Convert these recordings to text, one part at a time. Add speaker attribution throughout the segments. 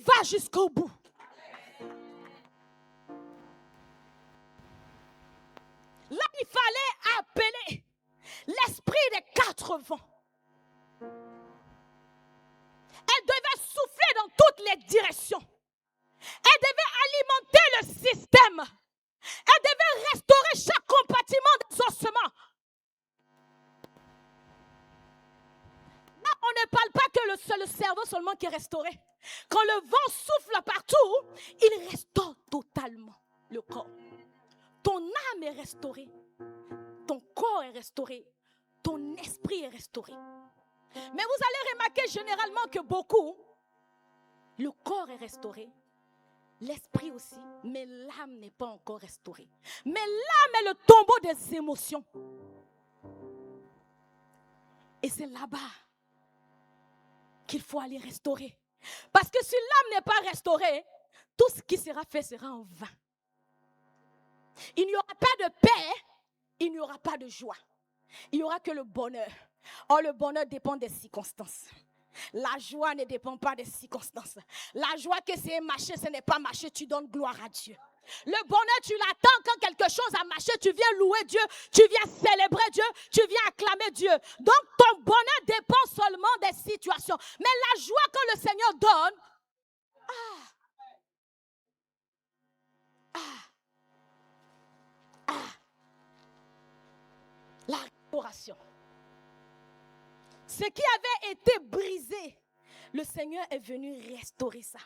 Speaker 1: va jusqu'au bout. Là, il fallait appeler l'esprit des 4 vents. Elle devait souffler dans toutes les directions. Elle devait alimenter le système. Elle devait restaurer chaque compartiment des ossements. Là, on ne parle pas que le cerveau seulement qui est restauré. Quand le vent souffle partout, il restaure totalement le corps. Ton âme est restaurée. Ton corps est restauré. Ton esprit est restauré. Mais vous allez remarquer généralement que beaucoup, le corps est restauré, l'esprit aussi, mais l'âme n'est pas encore restaurée. Mais l'âme est le tombeau des émotions. Et c'est là-bas qu'il faut aller restaurer. Parce que si l'âme n'est pas restaurée, tout ce qui sera fait sera en vain. Il n'y aura pas de paix, il n'y aura pas de joie. Il n'y aura que le bonheur. Or, le bonheur dépend des circonstances. La joie ne dépend pas des circonstances. La joie que c'est marcher, ce n'est pas marcher, tu donnes gloire à Dieu. Le bonheur, tu l'attends quand quelque chose a marché, tu viens louer Dieu, tu viens célébrer Dieu, tu viens acclamer Dieu. Donc, ton bonheur dépend seulement des situations. Mais la joie que le Seigneur donne, la restauration. Ce qui avait été brisé, le Seigneur est venu restaurer ça.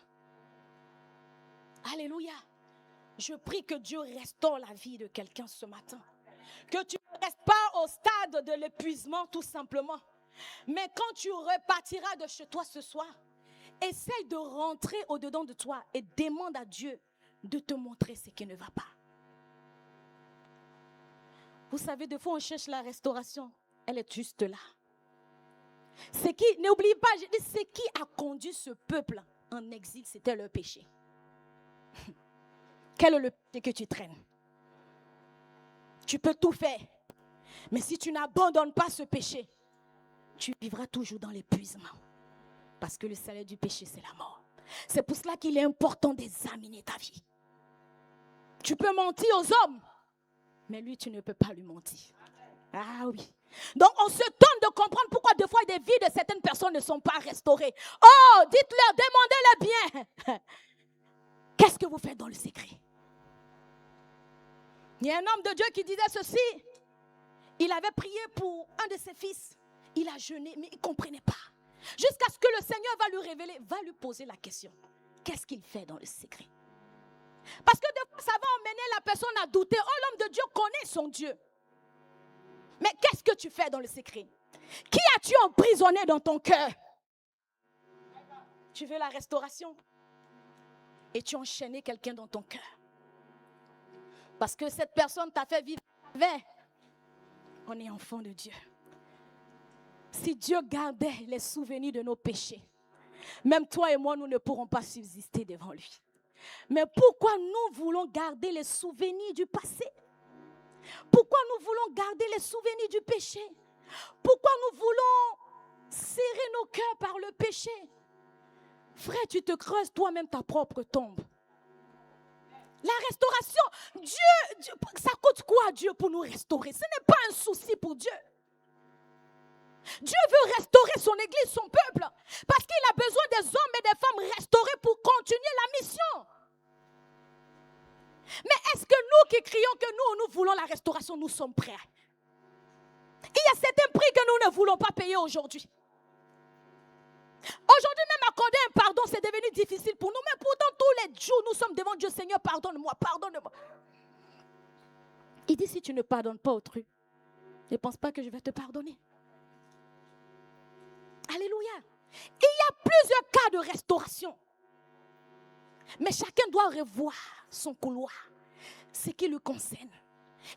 Speaker 1: Alléluia. Je prie que Dieu restaure la vie de quelqu'un ce matin. Que tu ne restes pas au stade de l'épuisement tout simplement. Mais quand tu repartiras de chez toi ce soir, essaye de rentrer au-dedans de toi et demande à Dieu de te montrer ce qui ne va pas. Vous savez, des fois on cherche la restauration. Elle est juste là. N'oublie pas, je dis, ce qui a conduit ce peuple en exil, c'était leur péché. Quel est le péché que tu traînes? Tu peux tout faire. Mais si tu n'abandonnes pas ce péché, tu vivras toujours dans l'épuisement. Parce que le salaire du péché, c'est la mort. C'est pour cela qu'il est important d'examiner ta vie. Tu peux mentir aux hommes, mais lui, tu ne peux pas lui mentir. Ah oui. Donc, on se tente de comprendre pourquoi des fois des vies de certaines personnes ne sont pas restaurées. Oh, dites-leur, demandez-leur bien. Qu'est-ce que vous faites dans le secret? Il y a un homme de Dieu qui disait ceci. Il avait prié pour un de ses fils. Il a jeûné, mais il ne comprenait pas. Jusqu'à ce que le Seigneur va lui révéler, va lui poser la question. Qu'est-ce qu'il fait dans le secret? Parce que des fois, ça va emmener la personne à douter. Oh, l'homme de Dieu connaît son Dieu. Mais qu'est-ce que tu fais dans le secret? Qui as-tu emprisonné dans ton cœur? Tu veux la restauration? Et tu as enchaîné quelqu'un dans ton cœur. Parce que cette personne t'a fait vivre. On est enfant de Dieu. Si Dieu gardait les souvenirs de nos péchés, même toi et moi, nous ne pourrons pas subsister devant lui. Mais pourquoi nous voulons garder les souvenirs du passé? Pourquoi nous voulons garder les souvenirs du péché? Pourquoi nous voulons serrer nos cœurs par le péché? Frère, tu te creuses toi-même ta propre tombe. La restauration, Dieu, ça coûte quoi à Dieu pour nous restaurer? Ce n'est pas un souci pour Dieu. Dieu veut restaurer son église, son peuple, parce qu'il a besoin des hommes et des femmes restaurés pour continuer la mission. Mais est-ce que nous qui crions que nous voulons la restauration, nous sommes prêts? Il y a certains prix que nous ne voulons pas payer aujourd'hui. Aujourd'hui même accorder un pardon, c'est devenu difficile pour nous. Mais pourtant tous les jours, nous sommes devant Dieu. Seigneur, pardonne-moi, pardonne-moi. Il dit, si tu ne pardonnes pas autrui, ne pense pas que je vais te pardonner. Alléluia. Il y a plusieurs cas de restauration. Mais chacun doit revoir son couloir, ce qui lui concerne.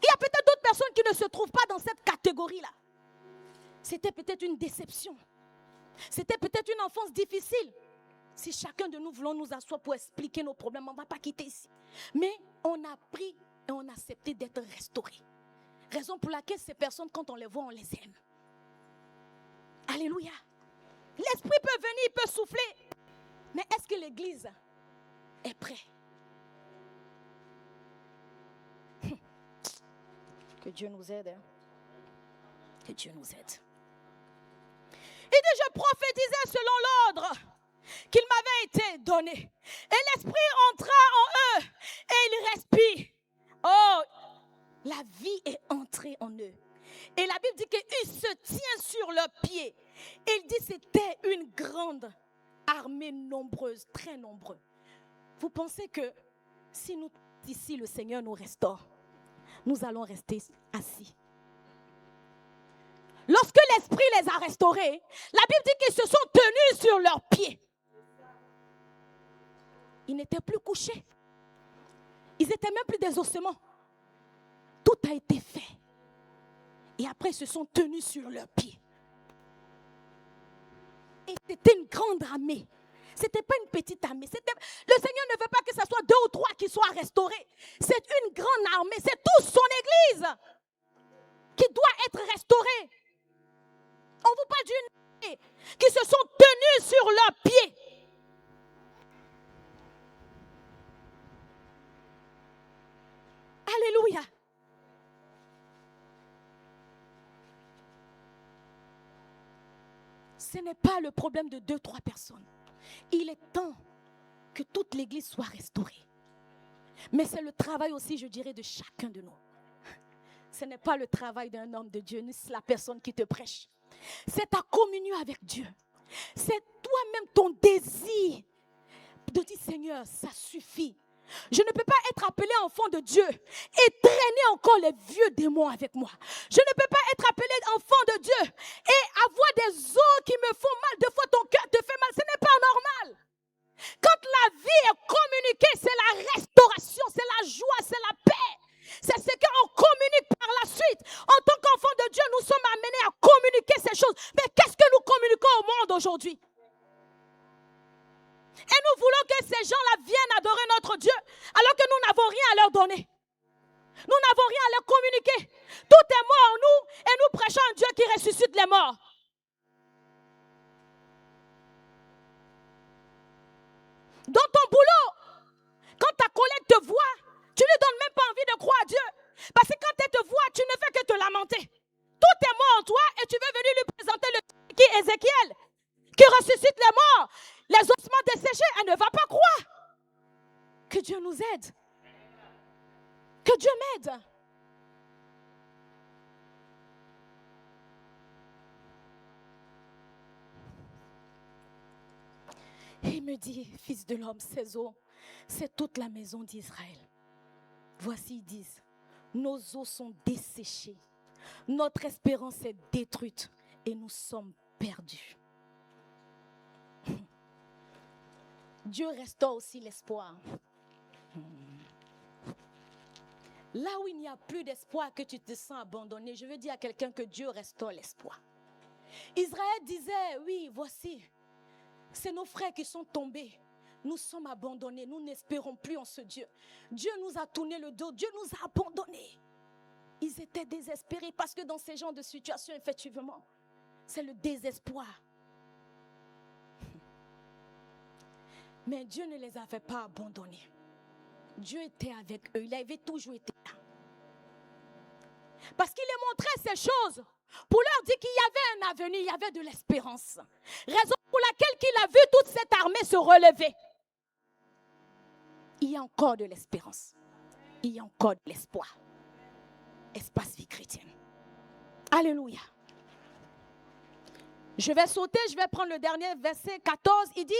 Speaker 1: Il y a peut-être d'autres personnes qui ne se trouvent pas dans cette catégorie-là. C'était peut-être une déception. C'était peut-être une enfance difficile. Si chacun de nous voulons nous asseoir pour expliquer nos problèmes, on ne va pas quitter ici. Mais on a pris et on a accepté d'être restaurés. Raison pour laquelle ces personnes, quand on les voit, on les aime. Alléluia. L'esprit peut venir, il peut souffler. Mais est-ce qu'il l'église est prête. Que Dieu nous aide. Hein? Que Dieu nous aide. Il dit, je prophétisais selon l'ordre qu'il m'avait été donné. Et l'Esprit entra en eux et ils respirent. Oh, la vie est entrée en eux. Et la Bible dit qu'ils se tiennent sur leurs pieds. Et il dit que c'était une grande armée nombreuse, très nombreuse. Vous pensez que si nous, ici, le Seigneur nous restaure, nous allons rester assis? Lorsque l'Esprit les a restaurés, la Bible dit qu'ils se sont tenus sur leurs pieds. Ils n'étaient plus couchés. Ils n'étaient même plus des ossements. Tout a été fait. Et après, ils se sont tenus sur leurs pieds. Et c'était une grande armée. Ce n'était pas une petite armée. Le Seigneur ne veut pas que ce soit 2 ou 3 qui soient restaurés. C'est une grande armée. C'est toute son Église qui doit être restaurée. On vous parle d'une armée qui se sont tenus sur leurs pieds. Alléluia. Ce n'est pas le problème de 2, 3 personnes. Il est temps que toute l'Église soit restaurée. Mais c'est le travail aussi, je dirais, de chacun de nous. Ce n'est pas le travail d'un homme de Dieu, ni la personne qui te prêche. C'est ta communion avec Dieu. C'est toi-même ton désir de dire, Seigneur, ça suffit. Je ne peux pas être appelé enfant de Dieu et traîner encore les vieux démons avec moi. Je ne peux pas être appelé enfant de Dieu et avoir des os qui me font mal. Des fois, ton cœur te fait mal. Ce n'est pas normal. Quand la vie est communiquée, c'est la restauration, c'est la joie, c'est la paix. C'est ce qu'on communique par la suite. En tant qu'enfant de Dieu, nous sommes amenés à communiquer ces choses. Mais qu'est-ce que nous communiquons au monde aujourd'hui? Et nous voulons que ces gens-là viennent adorer notre Dieu, alors que nous n'avons rien à leur donner. Nous n'avons rien à leur communiquer. Tout est mort en nous et nous prêchons un Dieu qui ressuscite les morts. Dans ton boulot, quand ta collègue te voit, tu ne lui donnes même pas envie de croire à Dieu. Parce que quand elle te voit, tu ne fais que te lamenter. Tout est mort en toi et tu veux venir lui présenter le qui Ézéchiel, qui ressuscite les morts, les ossements desséchés. Elle ne va pas croire. Que Dieu nous aide. Que Dieu m'aide. Il me dit, fils de l'homme, ces eaux, c'est toute la maison d'Israël. Voici, ils disent, nos os sont desséchés, notre espérance est détruite et nous sommes perdus. Dieu restaure aussi l'espoir. Là où il n'y a plus d'espoir, que tu te sens abandonné, je veux dire à quelqu'un que Dieu restaure l'espoir. Israël disait, oui, voici, c'est nos frères qui sont tombés. Nous sommes abandonnés, nous n'espérons plus en ce Dieu. Dieu nous a tourné le dos, Dieu nous a abandonnés. Ils étaient désespérés parce que dans ces genres de situations, effectivement, c'est le désespoir. Mais Dieu ne les avait pas abandonnés. Dieu était avec eux, il avait toujours été là. Parce qu'il les montrait ces choses pour leur dire qu'il y avait un avenir, il y avait de l'espérance. Raison pour laquelle il a vu toute cette armée se relever. Il y a encore de l'espérance. Il y a encore de l'espoir. Espace vie chrétienne. Alléluia. Je vais sauter, je vais prendre le dernier verset 14. Il dit,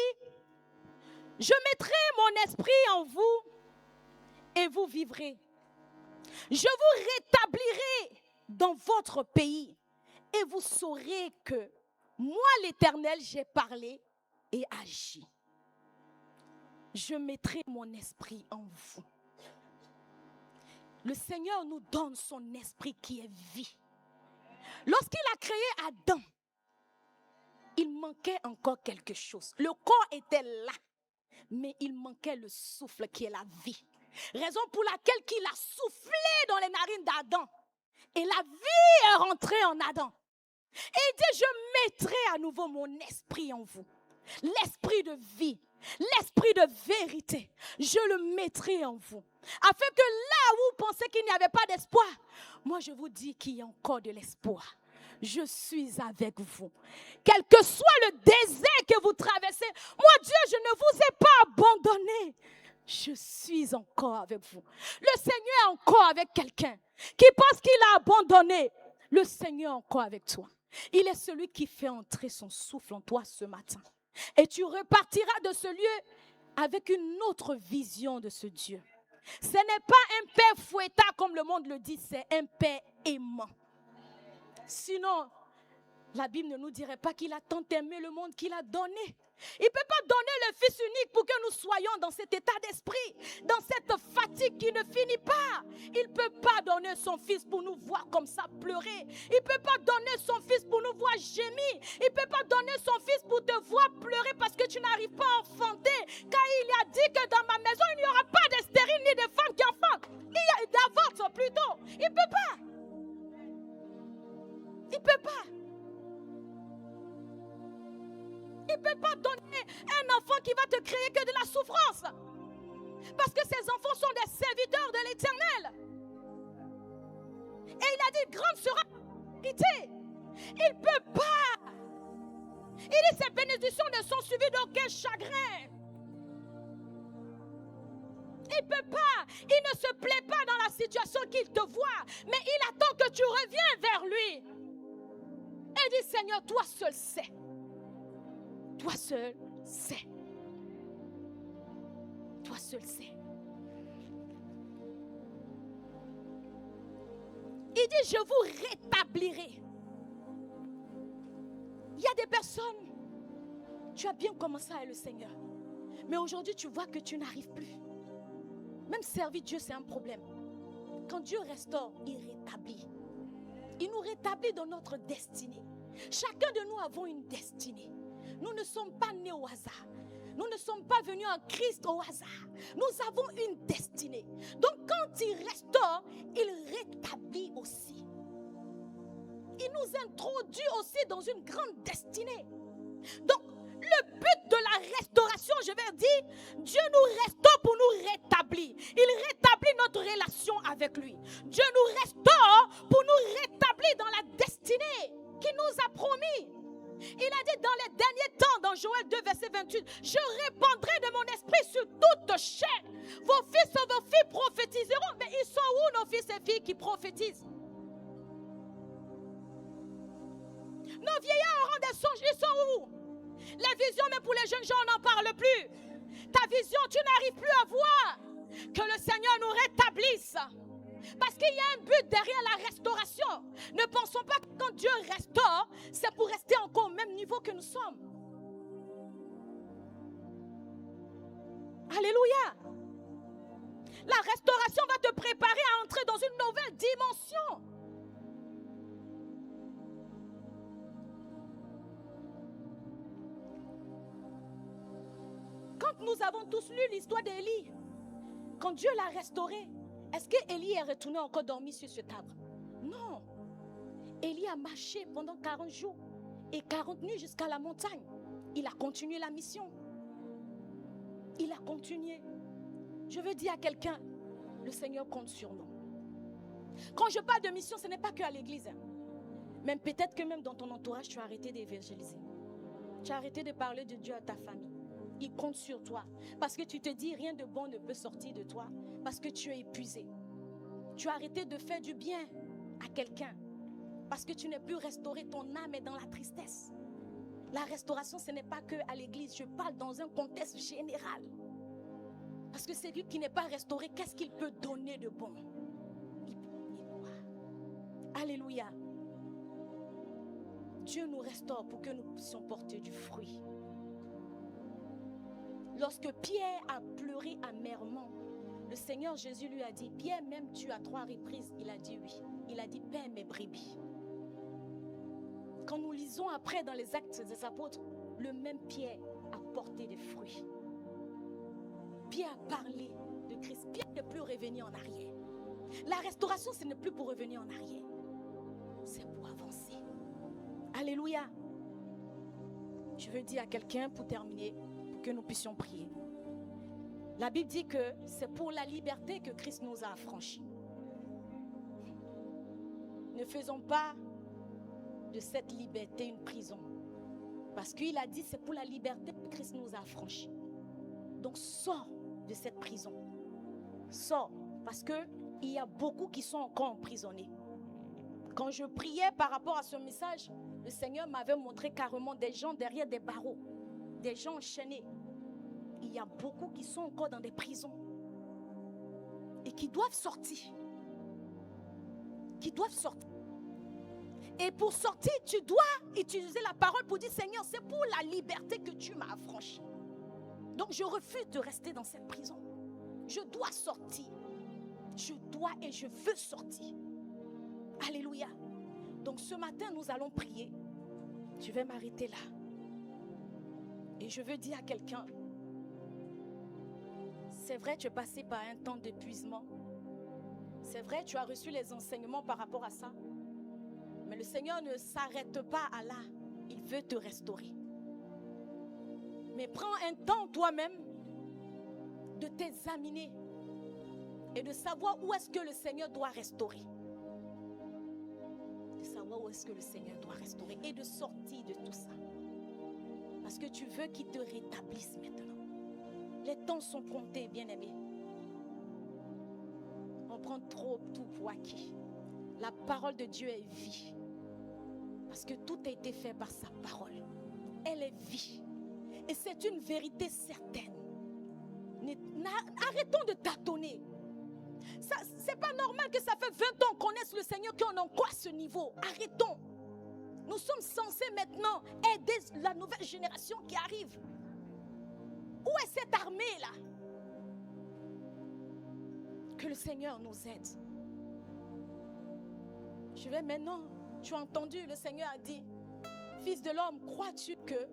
Speaker 1: je mettrai mon esprit en vous et vous vivrez. Je vous rétablirai dans votre pays et vous saurez que moi, l'Éternel, j'ai parlé et agi. Je mettrai mon esprit en vous. Le Seigneur nous donne son esprit qui est vie. Lorsqu'il a créé Adam, il manquait encore quelque chose. Le corps était là, mais il manquait le souffle qui est la vie. Raison pour laquelle il a soufflé dans les narines d'Adam. Et la vie est rentrée en Adam. Et il dit, je mettrai à nouveau mon esprit en vous. L'esprit de vie, l'esprit l'esprit de vérité, je le mettrai en vous. Afin que là où vous pensez qu'il n'y avait pas d'espoir, moi je vous dis qu'il y a encore de l'espoir. Je suis avec vous. Quel que soit le désert que vous traversez, moi Dieu, je ne vous ai pas abandonné. Je suis encore avec vous. Le Seigneur est encore avec quelqu'un qui pense qu'il a abandonné. Le Seigneur est encore avec toi. Il est celui qui fait entrer son souffle en toi ce matin. Et tu repartiras de ce lieu avec une autre vision de ce Dieu. Ce n'est pas un père fouettard comme le monde le dit, c'est un père aimant. Sinon, la Bible ne nous dirait pas qu'il a tant aimé le monde qu'il a donné. Il ne peut pas donner le Fils unique pour que nous soyons dans cet état d'esprit, dans cette fatigue qui ne finit pas. Il ne peut pas donner son Fils pour nous voir comme ça pleurer. Il ne peut pas donner son Fils pour nous voir gémir. Il ne peut pas donner son Fils pour te voir pleurer parce que tu n'arrives pas à enfanter. Car il a dit que dans ma maison, il n'y aura pas de stérile ni de femmes qui enfantent. Il y a d'avorte plutôt. Il ne peut pas. Il ne peut pas. Il ne peut pas donner un enfant qui va te créer que de la souffrance. Parce que ces enfants sont des serviteurs de l'Éternel. Et il a dit, grande sera la vérité. Il ne peut pas. Il dit, ces bénédictions ne sont suivies d'aucun chagrin. Il ne peut pas. Il ne se plaît pas dans la situation qu'il te voit. Mais il attend que tu reviennes vers lui. Et dit, Seigneur, toi seul sais. Toi seul sais. Toi seul sais. Il dit, je vous rétablirai. Il y a des personnes, tu as bien commencé avec le Seigneur. Mais aujourd'hui, tu vois que tu n'arrives plus. Même servir Dieu, c'est un problème. Quand Dieu restaure, il rétablit. Il nous rétablit dans notre destinée. Chacun de nous avons une destinée. Nous ne sommes pas nés au hasard. Nous ne sommes pas venus en Christ au hasard. Nous avons une destinée. Donc quand il restaure, il rétablit aussi. Il nous introduit aussi dans une grande destinée. Donc le but de la restauration, je vais dire, Dieu nous restaure pour nous rétablir. Il rétablit notre relation avec lui. Dieu nous restaure pour nous rétablir dans la destinée qu'il nous a promis. Il a dit dans les derniers temps, dans Joël 2, verset 28, je répandrai de mon esprit sur toute chair. Vos fils et vos filles prophétiseront. Mais ils sont où nos fils et filles qui prophétisent? Nos vieillards auront des songes, ils sont où? Les visions, mais pour les jeunes gens, on n'en parle plus. Ta vision, tu n'arrives plus à voir. Que le Seigneur nous rétablisse. Parce qu'il y a un but derrière la restauration. Ne pensons pas que quand Dieu restaure, c'est pour rester encore au même niveau que nous sommes. Alléluia. La restauration va te préparer à entrer dans une nouvelle dimension. Quand nous avons tous lu l'histoire d'Élie, quand Dieu l'a restauré, est-ce qu'Élie est retourné encore dormir sur ce arbre? Non. Élie a marché pendant 40 jours et 40 nuits jusqu'à la montagne. Il a continué la mission. Il a continué. Je veux dire à quelqu'un, le Seigneur compte sur nous. Quand je parle de mission, ce n'est pas que à l'église. Même peut-être que même dans ton entourage, tu as arrêté d'évangéliser. Tu as arrêté de parler de Dieu à ta famille. Il compte sur toi. Parce que tu te dis, rien de bon ne peut sortir de toi. Parce que tu es épuisé. Tu as arrêté de faire du bien à quelqu'un. Parce que tu n'es plus restauré, ton âme est dans la tristesse. La restauration, ce n'est pas que à l'église. Je parle dans un contexte général. Parce que celui qui n'est pas restauré, qu'est-ce qu'il peut donner de bon? Il peut donner quoi? Alléluia. Dieu nous restaure pour que nous puissions porter du fruit. Lorsque Pierre a pleuré amèrement, le Seigneur Jésus lui a dit, Pierre, même tu à 3 reprises, il a dit oui. Il a dit, paie mes brebis. Quand nous lisons après dans les Actes des Apôtres, le même Pierre a porté des fruits. Pierre a parlé de Christ. Pierre ne peut plus revenir en arrière. La restauration, ce n'est plus pour revenir en arrière. C'est pour avancer. Alléluia. Je veux dire à quelqu'un pour terminer, pour que nous puissions prier. La Bible dit que c'est pour la liberté que Christ nous a affranchis. Ne faisons pas de cette liberté une prison. Parce qu'il a dit c'est pour la liberté que Christ nous a affranchis. Donc sors de cette prison. Sors. Parce qu'il y a beaucoup qui sont encore emprisonnés. Quand je priais par rapport à ce message, le Seigneur m'avait montré carrément des gens derrière des barreaux. Des gens enchaînés. Il y a beaucoup qui sont encore dans des prisons. Et qui doivent sortir. Qui doivent sortir. Et pour sortir, tu dois utiliser la parole pour dire, Seigneur, c'est pour la liberté que tu m'as affranchi. Donc je refuse de rester dans cette prison. Je dois sortir. Je dois et je veux sortir. Alléluia. Donc ce matin, nous allons prier. Je vais m'arrêter là. Et je veux dire à quelqu'un, c'est vrai, tu es passé par un temps d'épuisement. C'est vrai, tu as reçu les enseignements par rapport à ça. Mais le Seigneur ne s'arrête pas à là. Il veut te restaurer. Mais prends un temps toi-même de t'examiner et de savoir où est-ce que le Seigneur doit restaurer. De savoir où est-ce que le Seigneur doit restaurer et de sortir de tout ça. Parce que tu veux qu'il te rétablisse maintenant. Les temps sont comptés, bien-aimés. On prend trop tout pour acquis. La parole de Dieu est vie. Parce que tout a été fait par sa parole. Elle est vie. Et c'est une vérité certaine. Arrêtons de tâtonner. C'est pas normal que ça fait 20 ans qu'on connaisse le Seigneur, qu'on en quoi à ce niveau. Arrêtons. Nous sommes censés maintenant aider la nouvelle génération qui arrive. Où est cette armée là? Que le Seigneur nous aide. Je vais maintenant, tu as entendu, le Seigneur a dit, Fils de l'homme, crois-tu que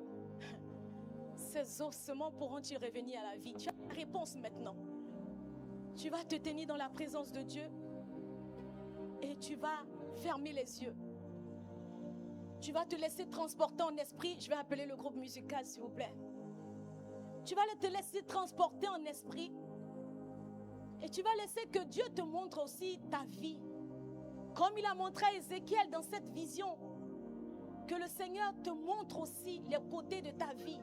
Speaker 1: ces ossements pourront-ils revenir à la vie? Tu as la réponse maintenant. Tu vas te tenir dans la présence de Dieu et tu vas fermer les yeux. Tu vas te laisser transporter en esprit. Je vais appeler le groupe musical, s'il vous plaît. Tu vas te laisser transporter en esprit et tu vas laisser que Dieu te montre aussi ta vie. Comme il a montré à Ézéchiel dans cette vision, que le Seigneur te montre aussi les côtés de ta vie.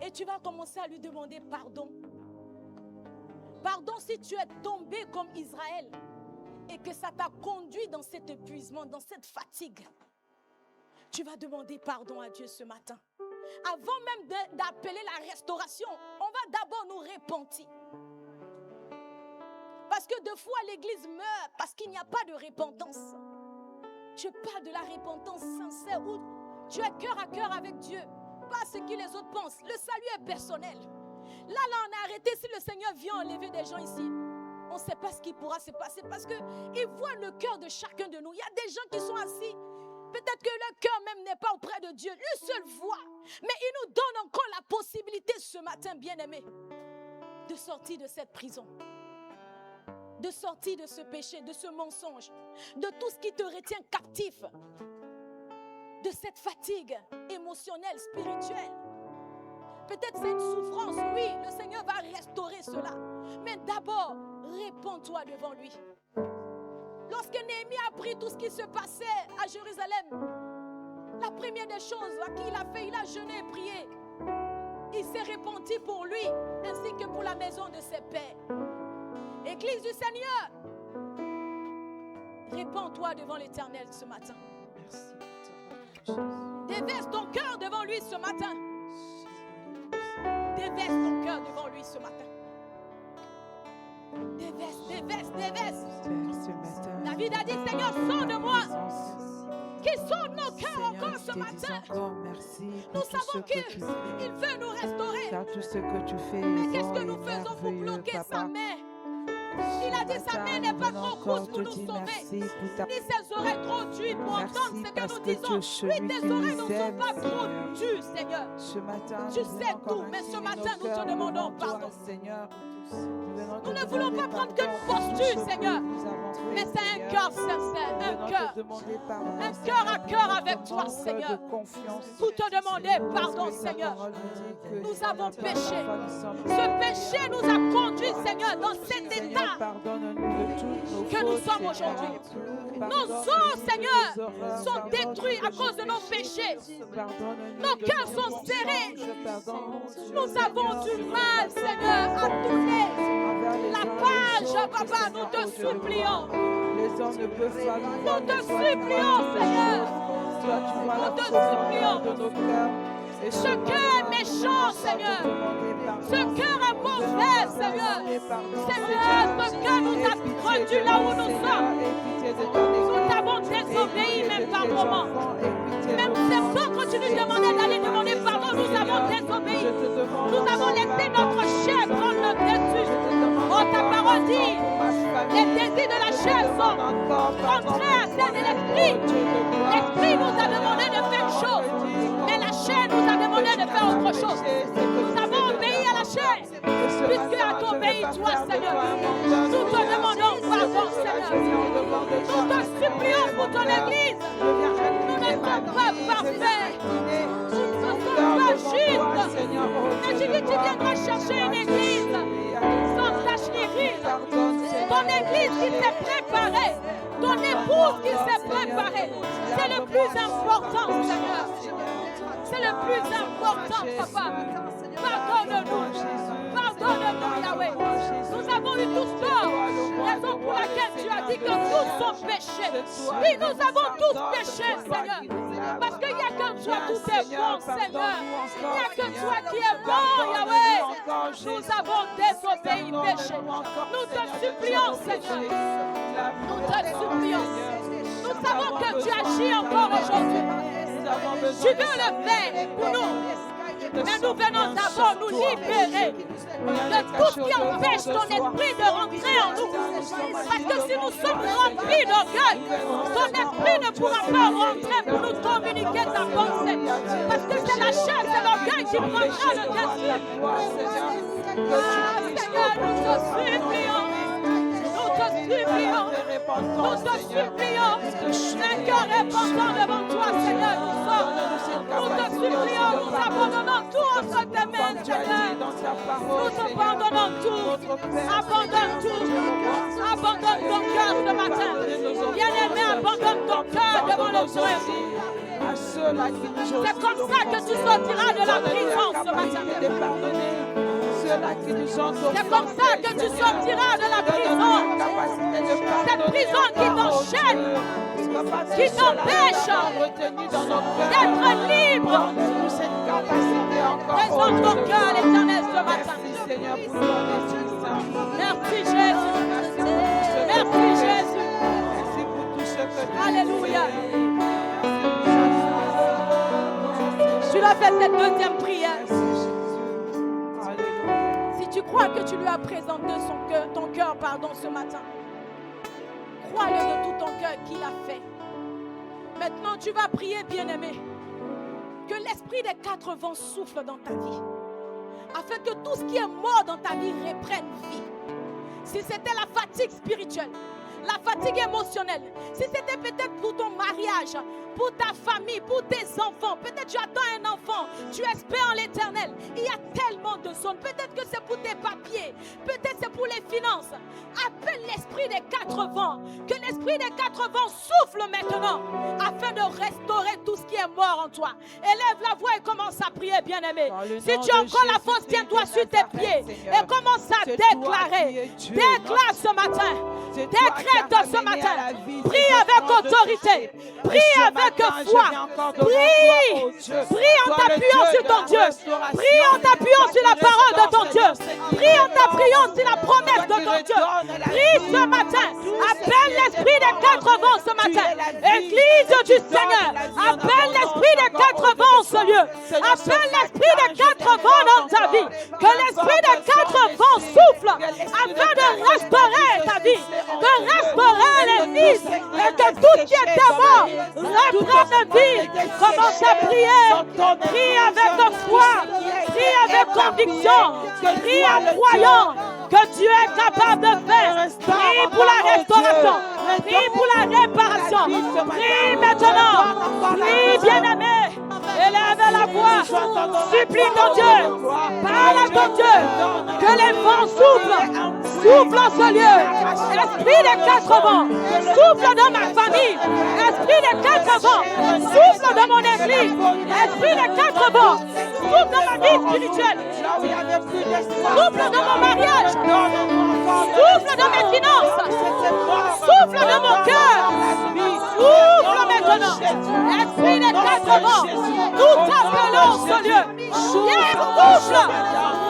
Speaker 1: Et tu vas commencer à lui demander pardon. Pardon si tu es tombé comme Israël et que ça t'a conduit dans cet épuisement, dans cette fatigue. Tu vas demander pardon à Dieu ce matin. Avant même d'appeler la restauration, on va d'abord nous repentir. Parce que deux fois l'église meurt parce qu'il n'y a pas de repentance. Tu parles de la repentance sincère où tu es cœur à cœur avec Dieu. Pas ce que les autres pensent. Le salut est personnel. Là, on a arrêté. Si le Seigneur vient enlever des gens ici, on ne sait pas ce qui pourra se passer parce qu'il voit le cœur de chacun de nous. Il y a des gens qui sont assis. Peut-être que leur cœur même n'est pas auprès de Dieu. Lui seul voit. Mais il nous donne encore la possibilité ce matin, bien-aimé, de sortir de cette prison. De sortir de ce péché, de ce mensonge, de tout ce qui te retient captif, de cette fatigue émotionnelle, spirituelle. Peut-être c'est une souffrance, oui, le Seigneur va restaurer cela. Mais d'abord, répands-toi devant lui. Lorsque Néhémie a appris tout ce qui se passait à Jérusalem, la première des choses qu'il a fait, il a jeûné et prié. Il s'est repenti pour lui, ainsi que pour la maison de ses pères. Église du Seigneur, répands-toi devant l'Éternel ce matin. Merci. Déverse ton cœur devant lui ce matin. Déverse ton cœur devant lui ce matin. Déverse. David a dit, Seigneur, sors de moi. Qu'il sorte nos cœurs encore ce matin. Nous savons qu'il veut nous restaurer.
Speaker 2: Tout ce que tu fais,
Speaker 1: mais qu'est-ce que nous faisons pour bloquer sa main? Il a dit sa main n'est pas trop courte pour nous sauver, ni ses oreilles trop dures pour entendre ce que nous disons. Oui, tes oreilles ne sont pas trop dures, Seigneur. Tu sais tout, mais ce matin nous te demandons pardon. Nous ne voulons pas prendre qu'une posture, Seigneur, mais c'est un cœur sincère, un cœur à cœur avec toi, Seigneur, pour te demander pardon, Seigneur. Nous avons péché. Ce péché nous a conduits, Seigneur, dans cet état que nous sommes aujourd'hui. Nos os, Seigneur, sont détruits à cause de nos péchés. Nos cœurs sont serrés. Nous avons du mal, Seigneur, à tourner la page, papa. Nous te supplions. Nous te supplions, Seigneur. Nous te supplions. Ce cœur méchant, Seigneur. Ce cœur est mauvais, Seigneur. Seigneur, ce cœur nous a rendu là où nous sommes. Nous t'avons désobéi même par moments. Même quand tu nous demandais d'aller demander pardon, nous avons désobéi. Nous avons laissé notre chair prendre notre dessus. Oh, ta parole dit, les désirs de la chair sont contraires à celles de l'esprit. L'esprit nous a demandé de faire une chose, mais la chair nous a demandé de faire autre chose. Nous avons obéi à la chair, puisque tu as obéi toi, Seigneur. Nous te demandons pardon, Seigneur. Nous te supplions pour ton Église. Nous ne sommes pas parfaits. Nous ne sommes pas justes. Mais tu dis que tu viendras chercher une Église sans tache ni ride. Ton Église qui s'est préparée. Ton épouse qui s'est préparée. C'est le plus important, Seigneur. C'est le plus important, Papa. Pardonne-nous. Pardonne-nous, Yahweh. Nous avons eu tous tort. Raison pour laquelle tu as dit que tous sont péchés. Oui, nous avons tous péché, Seigneur. Parce qu'il n'y a que toi, tout est bon, Seigneur. Il n'y a que toi qui es bon, Yahweh. Nous avons désobéi, péché. Nous te supplions, Seigneur. Nous te supplions. Nous savons que tu agis encore aujourd'hui. Tu veux le faire pour nous. Mais nous venons d'abord nous libérer de tout ce qui empêche ton esprit de rentrer en nous. Parce que si nous sommes remplis d'orgueil, ton esprit ne pourra pas rentrer pour nous communiquer ta pensée. Parce que c'est la chair, c'est l'orgueil qui prendra le dessus. Seigneur, nous te supplions. Nous te supplions. Nous te supplions. Un cœur répandant devant toi, Seigneur, nous sommes. Nous te supplions, nous abandonnons tout entre tes mains, Seigneur. Nous te pardonnons tout. Abandonne tout. Abandonne ton cœur ce matin. Bien-aimé, abandonne ton cœur devant le Seigneur. C'est comme ça que tu sortiras de la prison ce matin. C'est comme ça que tu sortiras de la prison. Cette prison qui t'enchaîne, qui t'empêche d'être libre. Présente ton cœur, l'Éternel, ce matin. Merci Jésus. Merci Jésus. Alléluia. Tu l'as fait cette deuxième prière. Tu crois que tu lui as présenté ton cœur ce matin. Crois-le de tout ton cœur qu'il a fait. Maintenant, tu vas prier, bien-aimé, que l'esprit des 4 vents souffle dans ta vie, afin que tout ce qui est mort dans ta vie reprenne vie. Si c'était la fatigue spirituelle, la fatigue émotionnelle, si c'était peut-être pour ton mariage, pour ta famille, pour tes enfants, peut-être tu attends un enfant, tu espères en l'Éternel, il y a tellement de zones, peut-être que c'est pour tes papiers, peut-être c'est pour les finances. Appelle l'esprit des 4 vents, que l'esprit des 4 vents souffle maintenant, afin de restaurer tout ce qui est mort en toi. Élève la voix et commence à prier, bien-aimé. Si tu as encore la force, tiens-toi sur tes pieds et commence à déclarer. Déclare ce matin. Décrète ce matin. Prie avec autorité. Prie avec foi. Prie. Prie en t'appuyant sur ton Dieu. Prie en t'appuyant sur la parole de ton Dieu. Prie en t'appuyant sur la promesse de ton Dieu. Prie ce matin. Appelle l'esprit des 4 vents ce matin. Église du Seigneur. Appelle l'esprit des 4 vents en ce lieu. Appelle l'esprit des 4 vents dans ta vie. Que l'esprit des 4 vents souffle afin de restaurer ce qui était mort reprenne vie. Commence à prier. Prie avec foi. Prie avec conviction. Prie en croyant que Dieu est capable de faire. Prie pour la restauration. Prie pour la réparation. Prie maintenant. Prie, bien-aimé. Élève la voix. Supplie ton Dieu. Parle à ton Dieu. Que les vents soufflent. Souffle en ce lieu. Esprit des quatre vents. Souffle dans ma famille. Esprit des quatre vents. Souffle dans mon église. Esprit des quatre vents. Souffle dans ma vie spirituelle. Souffle dans mon mariage. Souffle dans mes finances. Souffle dans mon cœur. Souffle maintenant. Esprit des quatre vents. Nous t'appelons ce lieu. Souffle.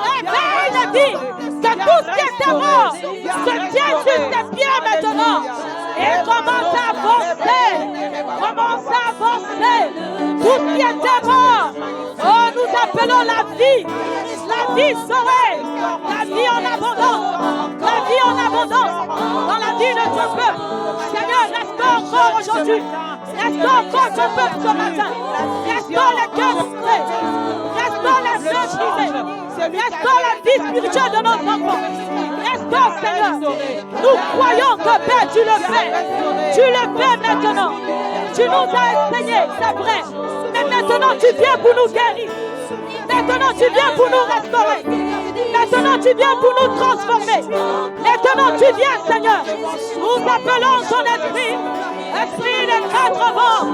Speaker 1: Réveille la vie. Que tout ce qui était mort se tient sur tes pieds maintenant. Et commence à avancer. Commence à avancer. Tout ce qui était mort. Oh, nous appelons la vie. La vie sauvée. La vie en abondance. La vie en abondance. Dans la vie de ton peuple. Seigneur, restaure encore aujourd'hui. Restaure encore ton peuple ce matin. Restaure les cœurs brisés. Restaure les cœurs brisés. Restaure la vie spirituelle de nos enfants. Restaure, Seigneur. Nous croyons que Père, tu le fais. Tu le fais maintenant. Tu nous as enseigné, c'est vrai. Mais maintenant, tu viens pour nous guérir. Maintenant, tu viens pour nous restaurer. Maintenant, tu viens pour nous transformer. Maintenant, tu viens, Seigneur. Nous appelons ton esprit. Esprit des quatre vents.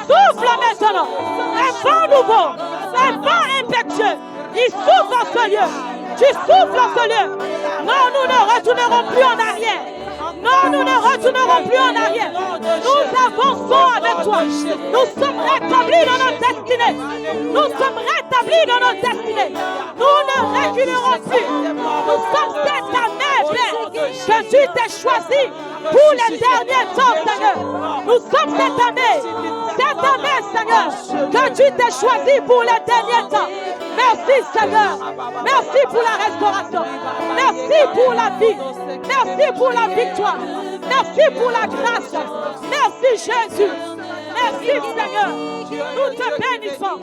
Speaker 1: Souffle maintenant. Un vent nouveau. Un vent impétueux. Il souffle en ce lieu. Tu souffles en ce lieu. Non, nous ne retournerons plus en arrière. Non, nous ne retournerons plus en arrière. Nous avançons avec toi. Nous sommes rétablis dans notre destinée. Nous sommes rétablis dans notre destinée. Nous ne reculerons plus. Nous sommes cette année, Père, que tu t'es choisi pour les derniers temps, Seigneur. Nous sommes cette année, Seigneur, que tu t'es choisi pour les derniers temps. Merci, Seigneur. Merci pour la restauration. Merci pour la vie. Merci pour la victoire. Merci pour la grâce. Merci, Jésus. Merci, Seigneur. Nous te bénissons.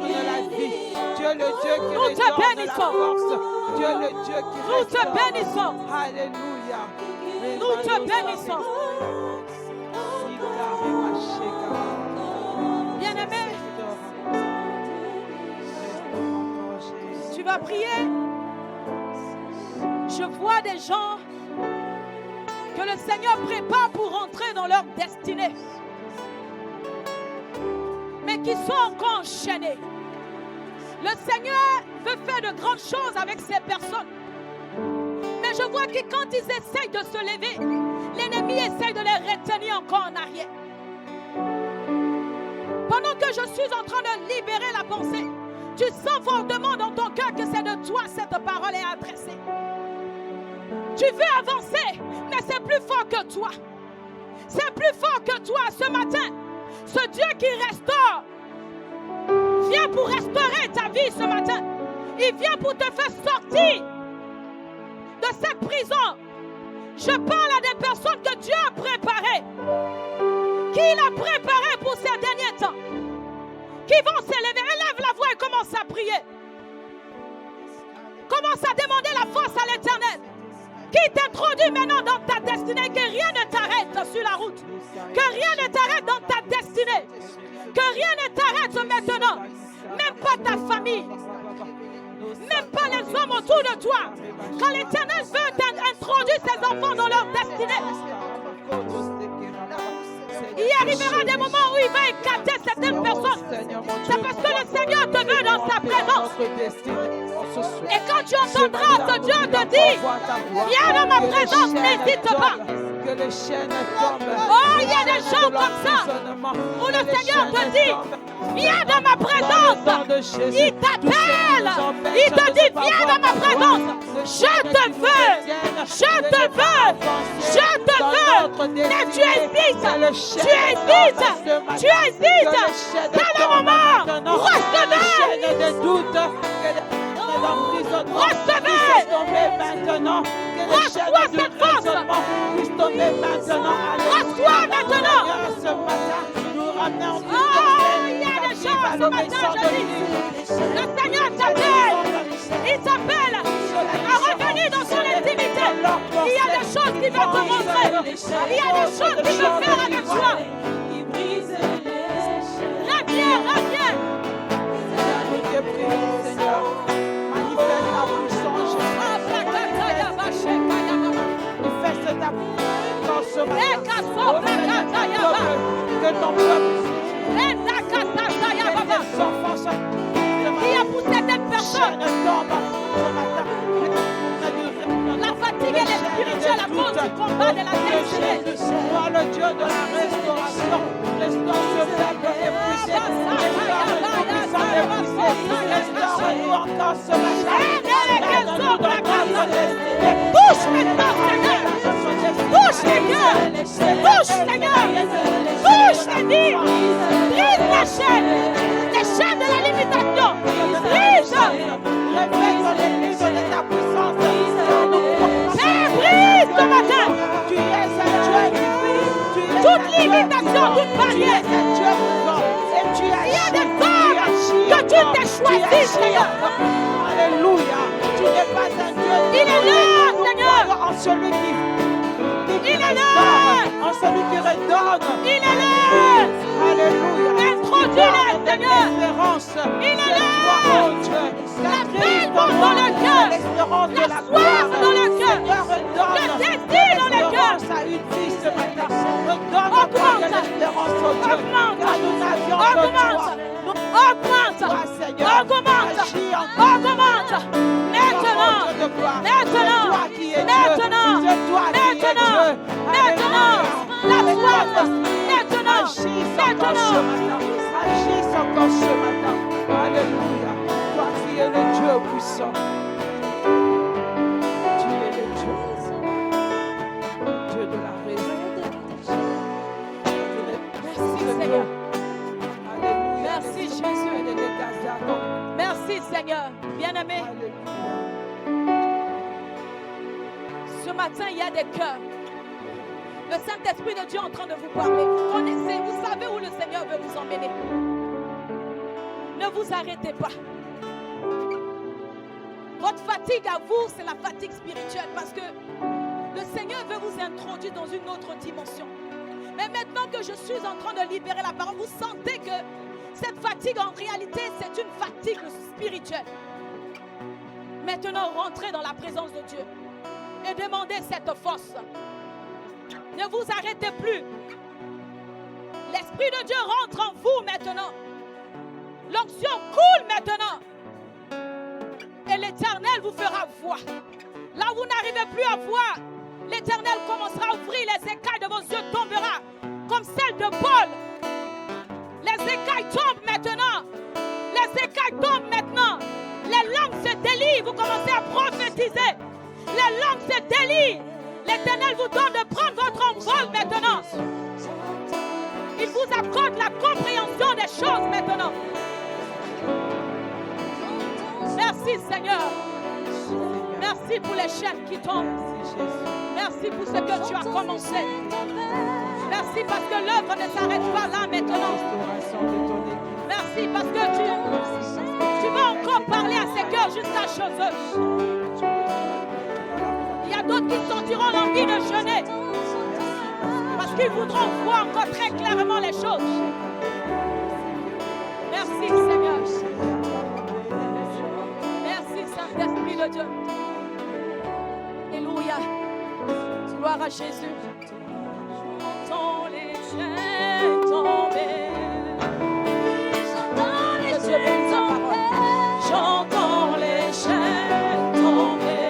Speaker 1: Nous te bénissons. Nous te bénissons. Nous te bénissons. Bien-aimé, tu vas prier. Je vois des gens que le Seigneur prépare pour rentrer dans leur destinée, mais qui sont encore enchaînés. Le Seigneur veut faire de grandes choses avec ces personnes, mais je vois que quand ils essayent de se lever, l'ennemi essaie de les retenir encore en arrière. Pendant que je suis en train de libérer la pensée, tu sens fortement dans ton cœur que c'est de toi cette parole est adressée. Tu veux avancer, mais c'est plus fort que toi. C'est plus fort que toi ce matin. Ce Dieu qui restaure vient pour restaurer ta vie ce matin. Il vient pour te faire sortir de cette prison. Je parle à des personnes que Dieu a préparées, qu'il a préparées pour ces derniers temps, qui vont s'élever. Élève la voix et commence à prier. Commence à demander la force à l'Éternel, qui t'introduit maintenant dans ta destinée, que rien ne t'arrête sur la route, que rien ne t'arrête dans ta destinée, que rien ne t'arrête maintenant, même pas ta famille, même pas les hommes autour de toi. Quand l'Éternel veut introduire ses enfants dans leur destinée, il arrivera des moments où il va écarter certaines personnes. C'est parce que le Seigneur te veut dans sa présence. Et quand tu entendras ce Dieu te dire, viens dans ma présence, n'hésite pas. Oh, il y a des gens comme ça, où le Seigneur te dit, viens dans ma présence. Il t'appelle, il te dit, viens dans ma présence. Je te veux, je te veux, je te veux. Mais tu hésites, tu hésites, tu hésites. C'est le moment, recevez. Recevez.
Speaker 2: les chaînes de raisonnement puissent tomber maintenant.
Speaker 1: Reçois maintenant.
Speaker 2: Seigneur, ce matin, nous ramenons
Speaker 1: Il y a des choses ce matin, je dis. Le Seigneur t'appelle. Il t'appelle à revenir dans son intimité. Il y a des choses qu'il va te montrer. Il y a des choses qu'il veut faire avec toi. Reviens, reviens.
Speaker 2: Seigneur, manifeste ta puissance. Manifeste ta puissance ce matin. Que ton peuple, tes enfants soient
Speaker 1: Il y a pour certaines personnes, la fatigue elle est spirituelle à cause du combat de la destinée.
Speaker 2: Toi le Dieu de la restauration, restaure ce peuple épuisé, restaure-nous encore ce matin.
Speaker 1: Touche maintenant, Seigneur. Touche, Seigneur. Touche, Seigneur. Touche les vies. Brise les chaînes de la limitation. Brise.
Speaker 2: Révèle ta puissance.
Speaker 1: Père, brise ce matin.
Speaker 2: Tu es un Dieu qui brise.
Speaker 1: Toute limitation, toute barrière. Il y a des femmes que tu t'es choisi, Seigneur.
Speaker 2: Alléluia. Tu n'es pas un Dieu.
Speaker 1: Il est là, Seigneur.
Speaker 2: En celui qui
Speaker 1: Il est là.
Speaker 2: en celui qui redonne.
Speaker 1: Il est là.
Speaker 2: Alléluia.
Speaker 1: Introduis-le, Seigneur.
Speaker 2: L'espérance.
Speaker 1: Il est là.
Speaker 2: Oh Dieu.
Speaker 1: La paix dans le cœur.
Speaker 2: L'espérance de
Speaker 1: La
Speaker 2: la
Speaker 1: soif dans le cœur.
Speaker 2: Seigneur, redonne.
Speaker 1: Le désir dans le cœur.
Speaker 2: L'espérance à une vie ce matin. Redonne
Speaker 1: Augmente.
Speaker 2: encore de l'espérance au Dieu.
Speaker 1: Augmente.
Speaker 2: Car nous n'avions que
Speaker 1: Augmente.
Speaker 2: toi.
Speaker 1: Augmente.
Speaker 2: Toi, Seigneur.
Speaker 1: Augmente.
Speaker 2: Agis encore.
Speaker 1: Augmente. Maintenant.
Speaker 2: Dieu de gloire.
Speaker 1: Maintenant.
Speaker 2: C'est toi qui es Dieu.
Speaker 1: Maintenant.
Speaker 2: C'est toi qui es
Speaker 1: Maintenant.
Speaker 2: Dieu.
Speaker 1: Maintenant. La
Speaker 2: Alléluia.
Speaker 1: soif. Maintenant.
Speaker 2: Agis encore ce matin. Agis encore ce matin. Alléluia. Toi qui es le Dieu puissant. Tu es le Dieu. Dieu de la résolution.
Speaker 1: Merci, Seigneur.
Speaker 2: Alléluia.
Speaker 1: Merci, Jésus. Merci, Seigneur. Bien-aimé,
Speaker 2: Alléluia.
Speaker 1: ce matin, il y a des cœurs. Le Saint-Esprit de Dieu est en train de vous parler. Vous connaissez, vous savez où le Seigneur veut vous emmener. Ne vous arrêtez pas. Votre fatigue à vous, c'est la fatigue spirituelle parce que le Seigneur veut vous introduire dans une autre dimension. Mais maintenant que je suis en train de libérer la parole, vous sentez que cette fatigue, en réalité, c'est une fatigue spirituelle. Maintenant, rentrez dans la présence de Dieu et demandez cette force. Ne vous arrêtez plus. L'Esprit de Dieu rentre en vous maintenant. L'onction coule maintenant. Et l'Éternel vous fera voir. Là où vous n'arrivez plus à voir, l'Éternel commencera à ouvrir les écailles de vos yeux, tombera comme celle de Paul. Les écailles tombent maintenant. Les écailles tombent maintenant. Les langues se délient. Vous commencez à prophétiser. Les langues se délient. L'Éternel vous donne de prendre votre envol maintenant. Il vous accorde la compréhension des choses maintenant. Merci Seigneur. Merci pour les chaînes qui tombent. Merci pour ce que tu as commencé. Merci parce que l'œuvre ne s'arrête pas là maintenant. Merci parce que tu vas encore parler à ces cœurs jusqu'à chez eux. Il y a d'autres qui sentiront l'envie de jeûner parce qu'ils voudront voir encore très clairement les choses. Merci Seigneur. Merci Saint-Esprit de Dieu. Alléluia. Gloire à Jésus. J'entends les chaînes tomber. J'entends les chaînes tomber. J'entends les chaînes tomber.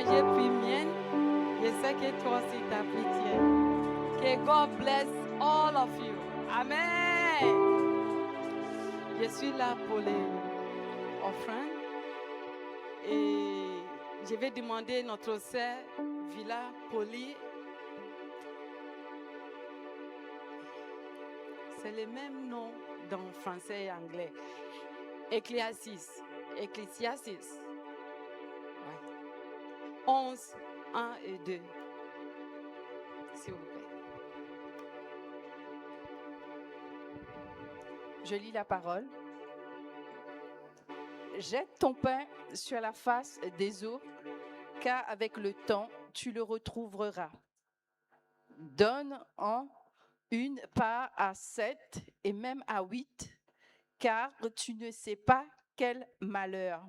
Speaker 2: j'ai pris mienne, je sais que toi aussi t'as pris tienne. Que God bless all of you. Amen. Je suis là pour les offrandes et je vais demander notre sœur Villa Poli. C'est le même nom dans français et anglais. Ecclésiastes. Ecclésiastes. Ouais. 11, 1 et 2. S'il vous plaît.
Speaker 3: Je lis la parole. Jette ton pain sur la face des eaux, car avec le temps, tu le retrouveras. Donne en une part à 7 et même à 8, car tu ne sais pas quel malheur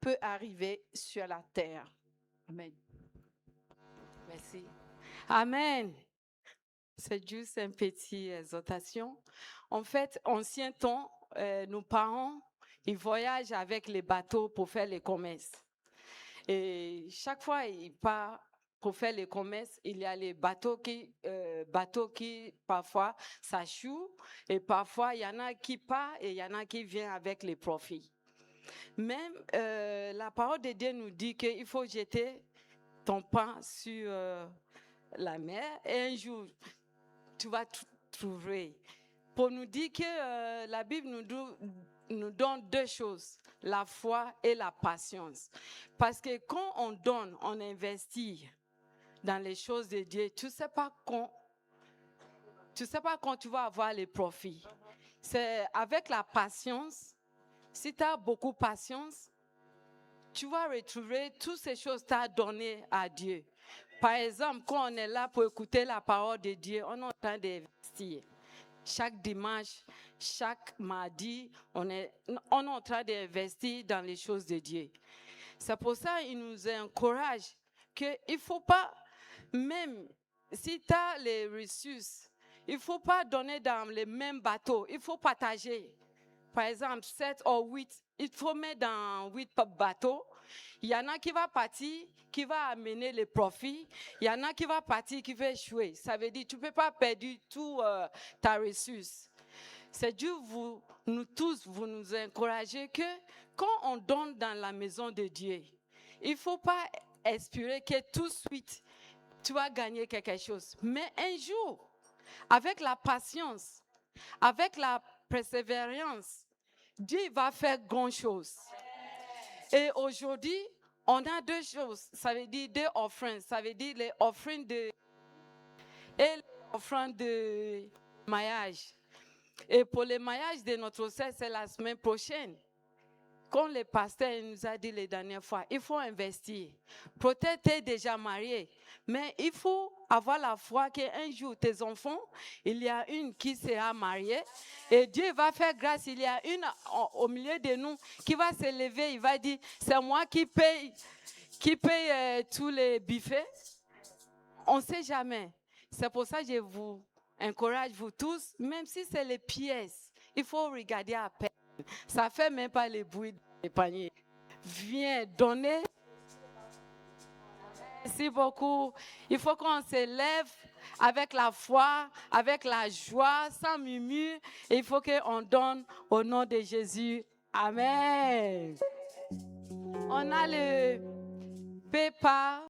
Speaker 3: peut arriver sur la terre. Amen.
Speaker 2: Merci. Amen. C'est juste une petite exhortation. En fait, ancien temps, nos parents, ils voyagent avec les bateaux pour faire les commerces. Et chaque fois, ils partent pour faire les commerces, il y a les bateaux qui parfois s'échouent et parfois il y en a qui partent et il y en a qui viennent avec les profits. Même la parole de Dieu nous dit qu'il faut jeter ton pain sur la mer et un jour tu vas trouver. Pour nous dire que la Bible nous donne deux choses, la foi et la patience. Parce que quand on donne, on investit dans les choses de Dieu, tu ne sais pas quand tu vas avoir les profits. C'est avec la patience, si tu as beaucoup de patience, tu vas retrouver toutes ces choses que tu as données à Dieu. Par exemple, quand on est là pour écouter la parole de Dieu, on est en train d'investir. Chaque dimanche, chaque mardi, on est en train d'investir dans les choses de Dieu. C'est pour ça qu'il nous encourage qu'il ne faut pas, même si tu as les ressources, il ne faut pas donner dans les mêmes bateaux, il faut partager. Par exemple, 7 ou 8, il faut mettre dans 8 bateaux. Il y en a qui va partir, qui va amener les profits. Il y en a qui va partir, qui va échouer. Ça veut dire que tu ne peux pas perdre tout ta ressource. C'est Dieu, nous tous, vous nous encouragez que quand on donne dans la maison de Dieu, il ne faut pas espérer que tout de suite, tu vas gagner quelque chose. Mais un jour, avec la patience, avec la persévérance, Dieu va faire grand chose. Et aujourd'hui, on a deux choses. Ça veut dire deux offrandes. Ça veut dire les offrandes et les offrandes de mariage. Et pour le mariage de notre sœur, c'est la semaine prochaine. Comme le pasteur nous a dit la dernière fois, il faut investir. Peut-être tu es déjà marié, mais il faut avoir la foi qu'un jour, tes enfants, il y a une qui sera mariée et Dieu va faire grâce. Il y a une au milieu de nous qui va se lever, il va dire, c'est moi qui paye tous les buffets. On ne sait jamais. C'est pour ça que je vous encourage, vous tous, même si c'est les pièces, il faut regarder à peine. Ça ne fait même pas les bruits des paniers. Viens donner. Merci beaucoup. Il faut qu'on se lève avec la foi, avec la joie, sans murmure. Et il faut qu'on donne au nom de Jésus. Amen. On a le PayPal.